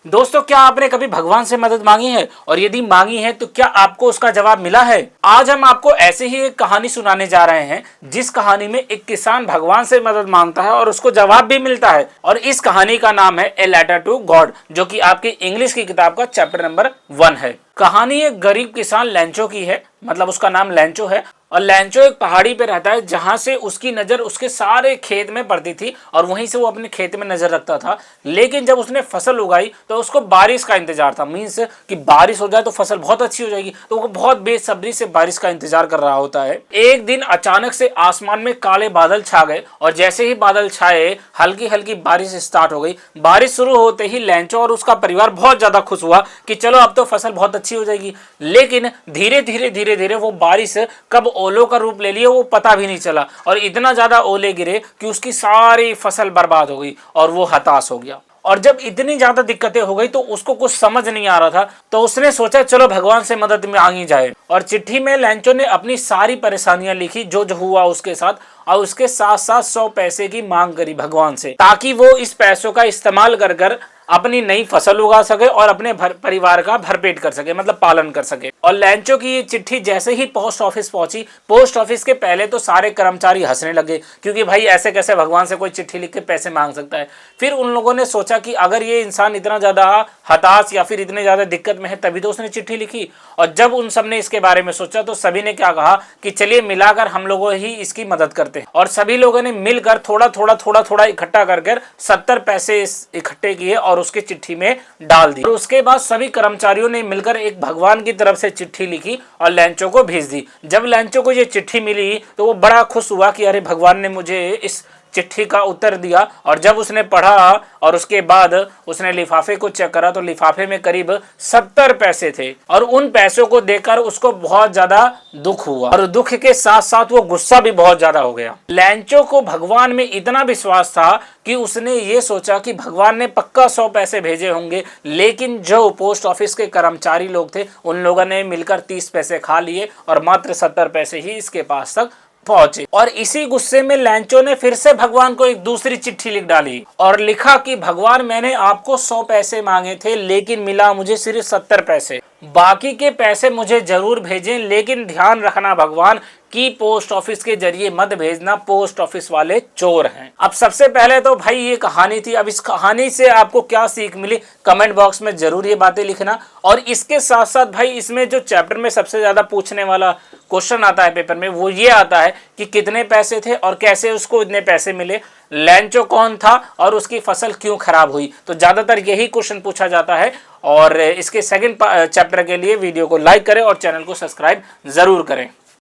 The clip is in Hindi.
दोस्तों, क्या आपने कभी भगवान से मदद मांगी है? और यदि मांगी है तो क्या आपको उसका जवाब मिला है? आज हम आपको ऐसे ही एक कहानी सुनाने जा रहे हैं जिस कहानी में एक किसान भगवान से मदद मांगता है और उसको जवाब भी मिलता है। और इस कहानी का नाम है ए लेटर टू गॉड, जो कि आपकी इंग्लिश की किताब का चैप्टर नंबर 1 है। कहानी एक गरीब किसान लैंचो की है, मतलब उसका नाम लैंचो है। और लैंचो एक पहाड़ी पे रहता है जहां से उसकी नजर उसके सारे खेत में पड़ती थी और वहीं से वो अपने खेत में नजर रखता था। लेकिन जब उसने फसल उगाई तो उसको बारिश का इंतजार था, मीन्स कि बारिश हो जाए तो फसल बहुत अच्छी हो जाएगी, तो वो बहुत बेसब्री से बारिश का इंतजार कर रहा होता है। एक दिन अचानक से आसमान में काले बादल छा गए और जैसे ही बादल छाए हल्की हल्की बारिश स्टार्ट हो गई। बारिश शुरू होते ही लैंचो और उसका परिवार बहुत ज्यादा खुश हुआ कि चलो अब तो फसल बहुत अच्छी हो जाएगी। लेकिन धीरे धीरे वो बारिश कब ओलों का रूप ले लिया वो पता भी नहीं चला और इतना ज्यादा ओले गिरे कि उसकी सारी फसल बर्बाद हो गई और वो हताश हो गया। और जब इतनी ज्यादा दिक्कतें हो गई तो उसको कुछ समझ नहीं आ रहा था, तो उसने सोचा चलो भगवान से मदद मांगी जाए। और चिट्ठी में लैंचो ने अपनी सारी परेशानियां लिखी जो हुआ उसके साथ, और उसके साथ साथ 100 पैसे की मांग करी भगवान से, ताकि वो इस पैसों का इस्तेमाल कर कर अपनी नई फसल उगा सके और अपने परिवार का भरपेट कर सके, मतलब पालन कर सके। और लैंचो की ये चिट्ठी जैसे ही पोस्ट ऑफिस पहुंची, पोस्ट ऑफिस के पहले तो सारे कर्मचारी हंसने लगे, क्योंकि भाई ऐसे कैसे भगवान से कोई चिट्ठी लिख के पैसे मांग सकता है। फिर उन लोगों ने सोचा कि अगर ये इंसान इतना ज्यादा हताश या फिर इतने ज्यादा दिक्कत में है तभी तो उसने चिट्ठी लिखी। और जब उन सब ने इसके बारे में सोचा तो सभी ने क्या कहा कि चलिए मिलाकर हम लोगों ही इसकी मदद करते हैं। और सभी लोगों ने मिलकर थोड़ा थोड़ा इकट्ठा कर 70 पैसे इकट्ठे किए और उसकी चिट्ठी में डाल दी। और उसके बाद सभी कर्मचारियों ने मिलकर एक भगवान की तरफ से चिट्ठी लिखी और लैंचो को भेज दी। जब लैंचो को ये चिट्ठी मिली तो वो बड़ा खुश हुआ कि अरे भगवान ने मुझे इस चिट्ठी का उत्तर दिया। और जब उसने पढ़ा और उसके बाद उसने लिफाफे को चेक करा तो लिफाफे में करीब 70 पैसे थे और उन पैसों को देखकर उसको बहुत ज्यादा दुख हुआ और दुख के साथ साथ वो गुस्सा भी बहुत ज्यादा हो गया। लैंचो को भगवान में इतना विश्वास था कि उसने ये सोचा कि भगवान ने पक्का 100 पैसे भेजे होंगे, लेकिन जो पोस्ट ऑफिस के कर्मचारी लोग थे उन लोगों ने मिलकर 30 पैसे खा लिए और मात्र 70 पैसे ही इसके पास तक पहुंचे। और इसी गुस्से में लैंचो ने फिर से भगवान को एक दूसरी चिट्ठी लिख डाली और लिखा कि भगवान मैंने आपको 100 पैसे मांगे थे लेकिन मिला मुझे सिर्फ 70 पैसे, बाकी के पैसे मुझे जरूर भेजें, लेकिन ध्यान रखना भगवान कि पोस्ट ऑफिस के जरिए मत भेजना, पोस्ट ऑफिस वाले चोर हैं। अब सबसे पहले तो भाई ये कहानी थी, अब इस कहानी से आपको क्या सीख मिली कमेंट बॉक्स में जरूर ये बातें लिखना। और इसके साथ साथ भाई इसमें जो चैप्टर में सबसे ज्यादा पूछने वाला क्वेश्चन आता है पेपर में वो ये आता है कि कितने पैसे थे और कैसे उसको इतने पैसे मिले, लैंचो कौन था और उसकी फसल क्यों खराब हुई। तो ज्यादातर यही क्वेश्चन पूछा जाता है। और इसके सेकंड चैप्टर के लिए वीडियो को लाइक करें और चैनल को सब्सक्राइब जरूर करें।